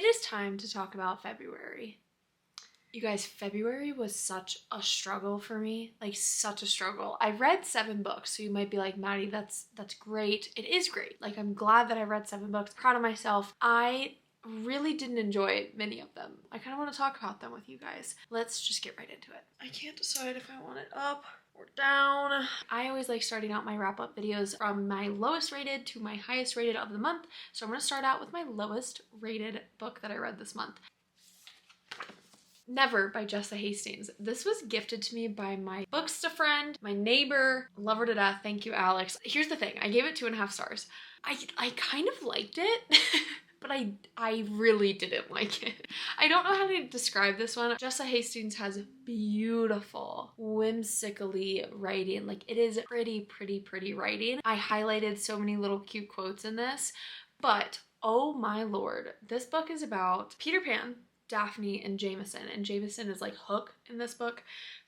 is time to talk about February. You guys, February was such a struggle for me, like such a struggle. I read 7 books, so you might be like, Maddie, that's great. It is great. Like, I'm glad that I read 7 books, proud of myself. I really didn't enjoy many of them. I kind of want to talk about them with you guys. Let's just get right into it. I can't decide if I want it up or down. I always like starting out my wrap up videos from my lowest rated to my highest rated of the month. So I'm going to start out with my lowest rated book that I read this month. Never by Jessa Hastings. This was gifted to me by my booksta friend, my neighbor. Love her to death. Thank you, Alex. Here's the thing. I gave it 2.5 stars. I kind of liked it, but I really didn't like it. I don't know how to describe this one. Jessa Hastings has beautiful, whimsically writing. Like, it is pretty writing. I highlighted so many little cute quotes in this, but oh my lord, this book is about Peter Pan, Daphne, and Jameson. And Jameson is like Hook in this book,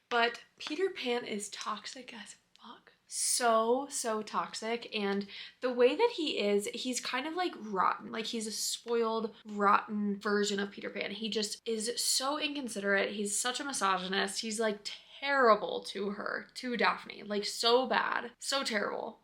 but Peter Pan is toxic as fuck. So toxic. And the way that he is, he's kind of like rotten. Like, he's a spoiled, rotten version of Peter Pan. He just is so inconsiderate. He's such a misogynist. He's like terrible to her, to Daphne. Like, so bad, so terrible.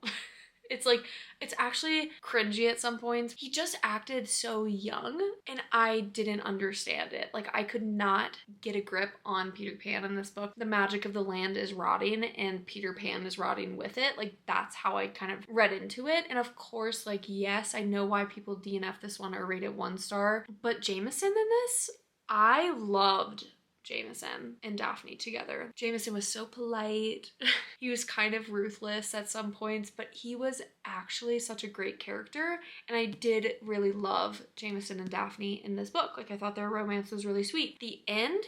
It's like, it's actually cringy at some points. He just acted so young and I didn't understand it. Like, I could not get a grip on Peter Pan in this book. The magic of the land is rotting and Peter Pan is rotting with it. Like, that's how I kind of read into it. And of course, like, yes, I know why people DNF this one or rate it 1 star, but Jameson in this, I loved Jameson and Daphne together. Jameson was so polite. He was kind of ruthless at some points, but he was actually such a great character. And I did really love Jameson and Daphne in this book. Like, I thought their romance was really sweet. The end,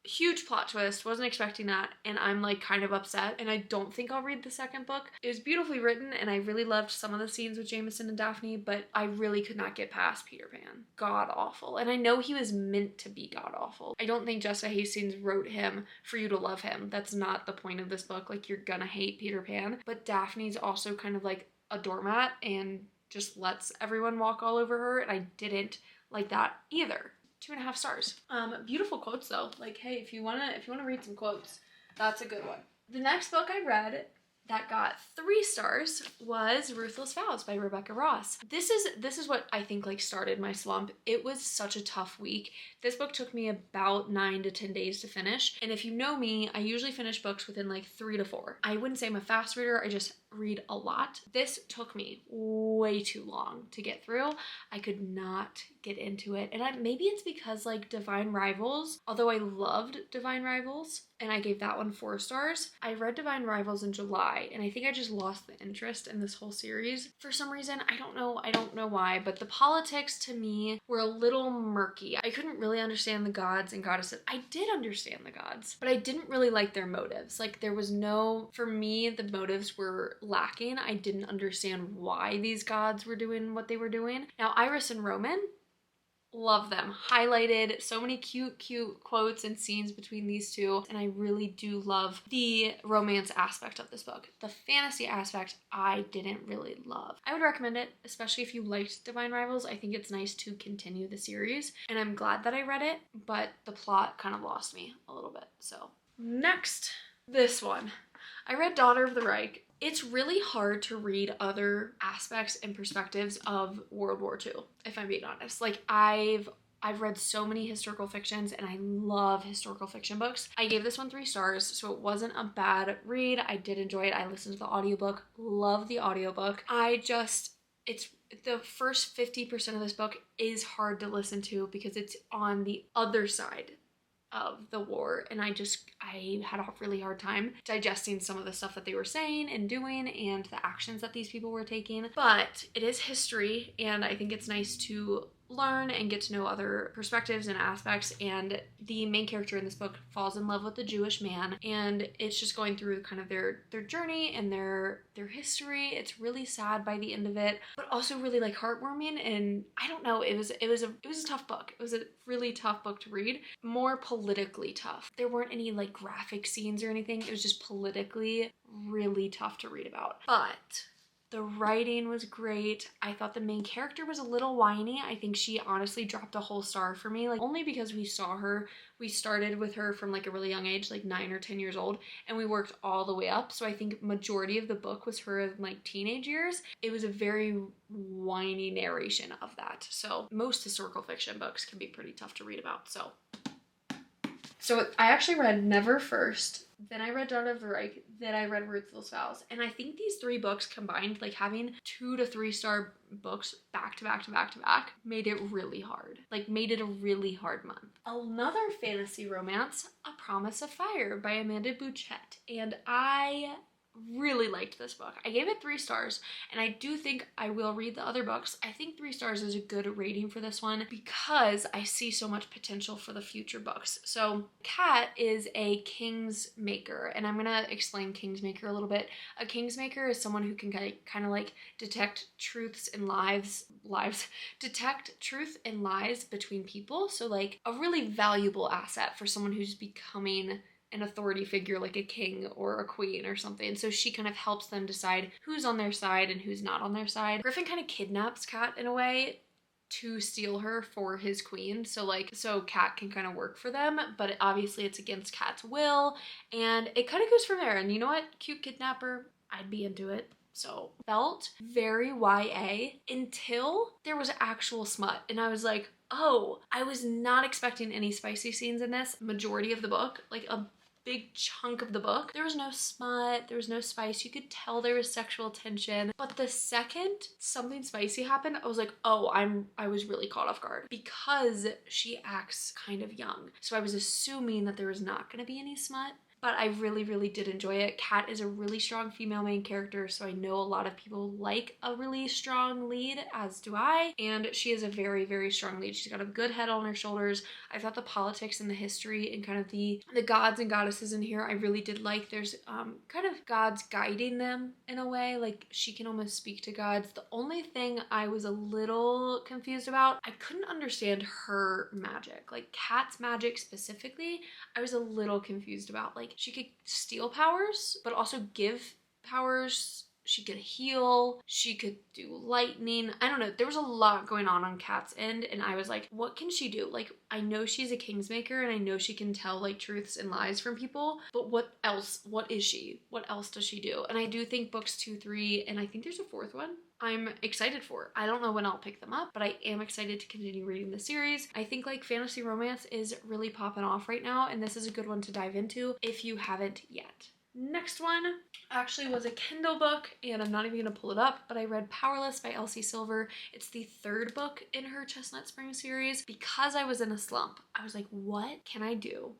huge plot twist, wasn't expecting that, and I'm like kind of upset, and I don't think I'll read the second book. It was beautifully written and I really loved some of the scenes with Jameson and Daphne, but I really could not get past Peter Pan. God awful. And I know he was meant to be god awful. I don't think Jessa Hastings wrote him for you to love him. That's not the point of this book. Like, you're gonna hate Peter Pan, but Daphne's also kind of like a doormat and just lets everyone walk all over her, and I didn't like that either. 2.5 stars. Beautiful quotes though. Like, hey, if you wanna read some quotes, that's a good one. The next book I read that got 3 stars was Ruthless Vows by Rebecca Ross. This is what I think like started my slump. It was such a tough week. This book took me about 9 to 10 days to finish. And if you know me, I usually finish books within like 3 to 4. I wouldn't say I'm a fast reader, I just read a lot. This took me way too long to get through. I could not get into it. And maybe it's because like Divine Rivals, although I loved Divine Rivals and I gave that one 4 stars, I read Divine Rivals in July and I think I just lost the interest in this whole series. For some reason, I don't know why, but the politics to me were a little murky. I couldn't really understand the gods and goddesses. I did understand the gods, but I didn't really like their motives. Like, there was no, for me, the motives were lacking. I didn't understand why these gods were doing what they were doing. Now, Iris and Roman, love them. Highlighted so many cute quotes and scenes between these two, and I really do love the romance aspect of this book. The fantasy aspect I didn't really love. I would recommend it, especially if you liked Divine Rivals. I think it's nice to continue the series, and I'm glad that I read it, but the plot kind of lost me a little bit. So next, this one. I read Daughter of the Reich. It's really hard to read other aspects and perspectives of World War II, if I'm being honest. Like, I've read so many historical fictions and I love historical fiction books. I gave this one 3 stars, so it wasn't a bad read. I did enjoy it. I listened to the audiobook, love the audiobook. It's the first 50% of this book is hard to listen to because it's on the other side of the war, and I had a really hard time digesting some of the stuff that they were saying and doing and the actions that these people were taking. But it is history, and I think it's nice to learn and get to know other perspectives and aspects. And the main character in this book falls in love with a Jewish man, and it's just going through kind of their journey and their history. It's really sad by the end of it, but also really like heartwarming. And I don't know, it was a tough book. It was a really tough book to read, more politically tough. There weren't any like graphic scenes or anything. It was just politically really tough to read about. But The writing was great. I thought the main character was a little whiny. I think she honestly dropped a whole star for me, like only because we started with her from like a really young age, like 9 or 10 years old, and we worked all the way up. So I think majority of the book was her in like teenage years. It was a very whiny narration of that. So most historical fiction books can be pretty tough to read about. So I actually read Never first, then I read Dawn of the Reich, then I read Ruthless Vows. And I think these 3 books combined, like having 2 to 3 star books back to back to back to back, made it really hard. Like made it a really hard month. Another fantasy romance, A Promise of Fire by Amanda Buchette. And I really liked this book. I gave it 3 stars, and I do think I will read the other books. I think 3 stars is a good rating for this one because I see so much potential for the future books. So Kat is a Kingsmaker, and I'm gonna explain Kingsmaker a little bit. A Kingsmaker is someone who can kind of like detect truths and detect truth and lies between people. So like a really valuable asset for someone who's becoming an authority figure like a king or a queen or something. So she kind of helps them decide who's on their side and who's not on their side. Griffin kind of kidnaps Kat in a way to steal her for his queen. So Kat can kind of work for them, but obviously it's against Kat's will, and it kind of goes from there. And you know what? Cute kidnapper, I'd be into it. So felt very YA until there was actual smut, and I was like, oh, I was not expecting any spicy scenes in this. Majority of the book, like a big chunk of the book, there was no smut, there was no spice. You could tell there was sexual tension, but the second something spicy happened, I was like, oh, I was really caught off guard because she acts kind of young. So I was assuming that there was not going to be any smut. But I really, really did enjoy it. Kat is a really strong female main character, so I know a lot of people like a really strong lead, as do I. And she is a very, very strong lead. She's got a good head on her shoulders. I thought the politics and the history and kind of the gods and goddesses in here, I really did like. There's kind of gods guiding them in a way. Like she can almost speak to gods. The only thing I was a little confused about, I couldn't understand her magic. Like Kat's magic specifically, I was a little confused about. Like she could steal powers, but also give powers. She could heal, she could do lightning. I don't know, there was a lot going on Kat's end, and I was like, what can she do? Like, I know she's a Kingsmaker, and I know she can tell like truths and lies from people, but what else? What is she? What else does she do? And I do think books 2, 3, and I think there's a 4th one, I'm excited for. I don't know when I'll pick them up, but I am excited to continue reading the series. I think like fantasy romance is really popping off right now, and this is a good one to dive into if you haven't yet. Next one actually was a Kindle book, and I'm not even gonna pull it up, but I read Powerless by Elsie Silver. It's the 3rd book in her Chestnut Spring series. Because I was in a slump, I was like, what can I do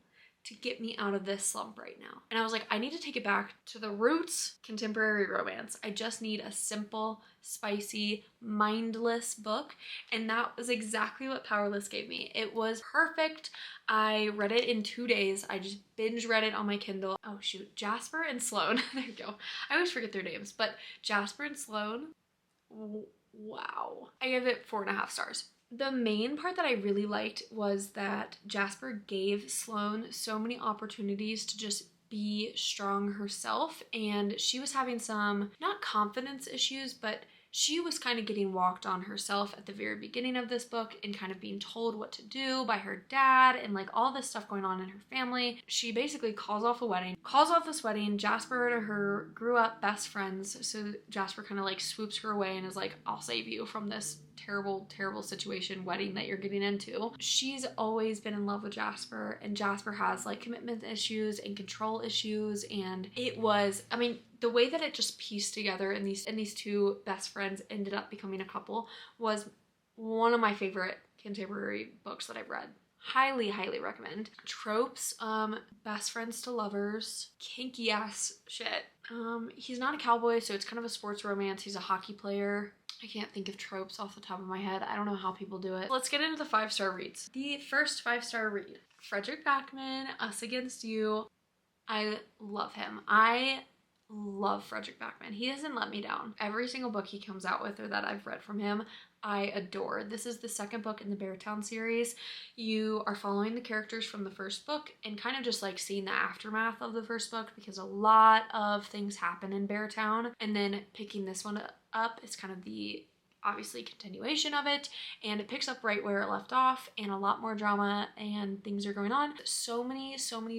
to get me out of this slump right now? And I was like, I need to take it back to the roots, contemporary romance. I just need a simple, spicy, mindless book. And that was exactly what Powerless gave me. It was perfect. I read it in 2 days. I just binge read it on my Kindle. Oh shoot, Jasper and Sloane. There you go. I always forget their names, but Jasper and Sloane, wow. I give it 4.5 stars. The main part that I really liked was that Jasper gave Sloane so many opportunities to just be strong herself, and she was having some, not confidence issues, but she was kind of getting walked on herself at the very beginning of this book and kind of being told what to do by her dad and like all this stuff going on in her family. She basically calls off this wedding. Jasper and her grew up best friends, so Jasper kind of like swoops her away and is like, I'll save you from this terrible, terrible situation, wedding that you're getting into. She's always been in love with Jasper, and Jasper has like commitment issues and control issues, and it was, I mean, the way that it just pieced together and these 2 best friends ended up becoming a couple was one of my favorite contemporary books that I've read. Highly, highly recommend. Tropes, best friends to lovers, kinky ass shit. He's not a cowboy, so it's kind of a sports romance. He's a hockey player. I can't think of tropes off the top of my head. I don't know how people do it. Let's get into the 5-star reads. The first 5-star read, Fredrik Backman, Us Against You. I love him. I love Fredrik Backman. He doesn't let me down. Every single book he comes out with or that I've read from him, I adore. This is the second book in the Beartown series. You are following the characters from the first book and kind of just like seeing the aftermath of the first book because a lot of things happen in Beartown, and then picking this one up is kind of the obviously continuation of it, and it picks up right where it left off, and a lot more drama and things are going on. So many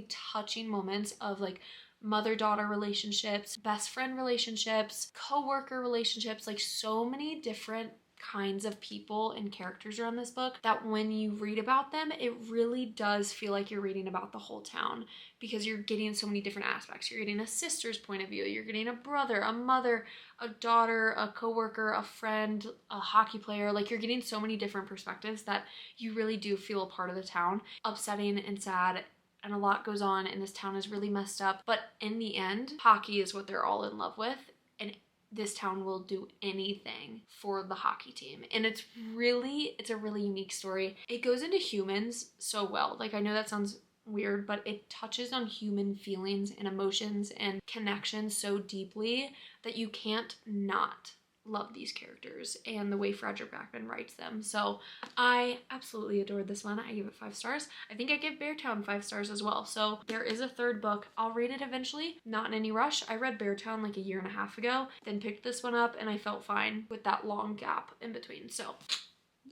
touching moments of like mother-daughter relationships, best friend relationships, co-worker relationships, like so many different kinds of people and characters around this book that when you read about them, it really does feel like you're reading about the whole town because you're getting so many different aspects. You're getting a sister's point of view, you're getting a brother, a mother, a daughter, a coworker, a friend, a hockey player. Like you're getting so many different perspectives that you really do feel a part of the town. Upsetting and sad, and a lot goes on, and this town is really messed up. But in the end, hockey is what they're all in love with, and this town will do anything for the hockey team. And it's a really unique story. It goes into humans so well. Like I know that sounds weird, but it touches on human feelings and emotions and connections so deeply that you can't not love these characters and the way Frederick Backman writes them. So I absolutely adored this one. I gave it 5 stars. I think I give Beartown 5 stars as well. So there is a third book. I'll read it eventually, not in any rush. I read Beartown like a year and a half ago, then picked this one up, and I felt fine with that long gap in between. So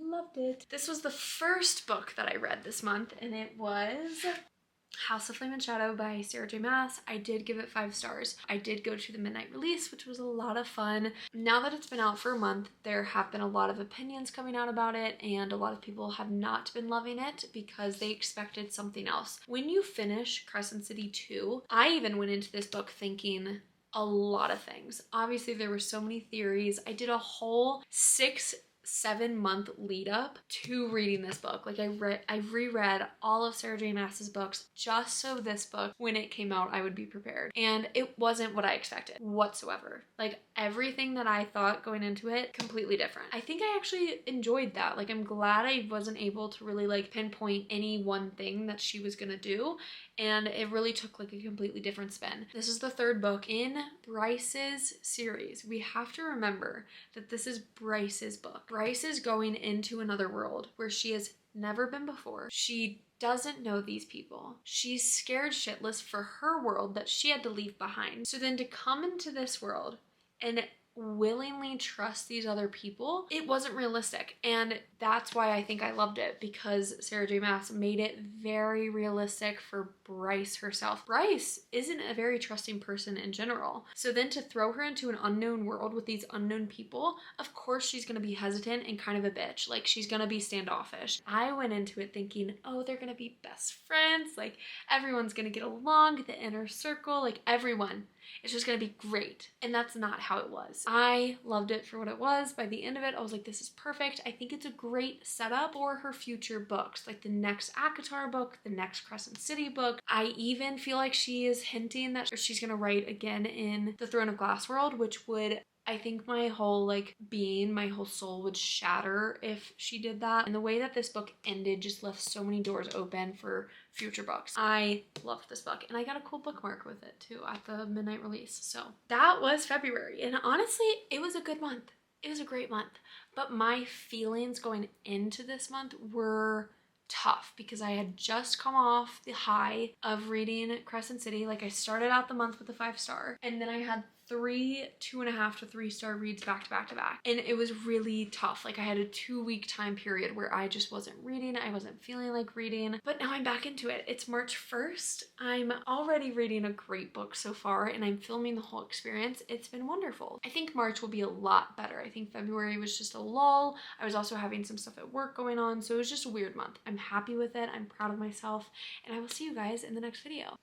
loved it. This was the first book that I read this month, and it was House of Flame and Shadow by Sarah J. Maas. I did give it 5 stars. I did go to the midnight release, which was a lot of fun. Now that it's been out for a month, there have been a lot of opinions coming out about it, and a lot of people have not been loving it because they expected something else. When you finish Crescent City 2, I even went into this book thinking a lot of things. Obviously, there were so many theories. I did a whole 6-7 month lead up to reading this book. Like I reread all of Sarah J. Maas's books just so this book, when it came out, I would be prepared. And it wasn't what I expected whatsoever. Like everything that I thought going into it, completely different. I think I actually enjoyed that. Like I'm glad I wasn't able to really like pinpoint any one thing that she was gonna do. And it really took like a completely different spin. This is the third book in Bryce's series. We have to remember that this is Bryce's book. Bryce is going into another world where she has never been before. She doesn't know these people. She's scared shitless for her world that she had to leave behind. So then to come into this world and willingly trust these other people, it wasn't realistic. And that's why I think I loved it, because Sarah J. Maas made it very realistic for Bryce herself. Bryce isn't a very trusting person in general. So then to throw her into an unknown world with these unknown people, of course she's gonna be hesitant and kind of a bitch. Like she's gonna be standoffish. I went into it thinking, oh, they're gonna be best friends. Like everyone's gonna get along, the inner circle, like everyone. It's just gonna be great. And that's not how it was. I loved it for what it was. By the end of it, I was like, this is perfect. I think it's a great setup for her future books, like the next ACOTAR book, the next Crescent City book. I even feel like she is hinting that she's gonna write again in the Throne of Glass world, which would, I think my whole like being, my whole soul would shatter if she did that. And the way that this book ended just left so many doors open for future books. I loved this book, and I got a cool bookmark with it too at the midnight release. So that was February, and honestly, it was a good month. It was a great month, but my feelings going into this month were tough because I had just come off the high of reading Crescent City. Like I started out the month with a 5-star, and then I had 3 2.5 to 3-star reads back to back to back, and it was really tough. Like I had a 2-week time period where I just wasn't reading. I wasn't feeling like reading, but now I'm back into it. It's March 1st. I'm already reading a great book so far, and I'm filming the whole experience. It's been wonderful. I think March will be a lot better. I think February was just a lull. I was also having some stuff at work going on, so it was just a weird month. I'm happy with it. I'm proud of myself, and I will see you guys in the next video.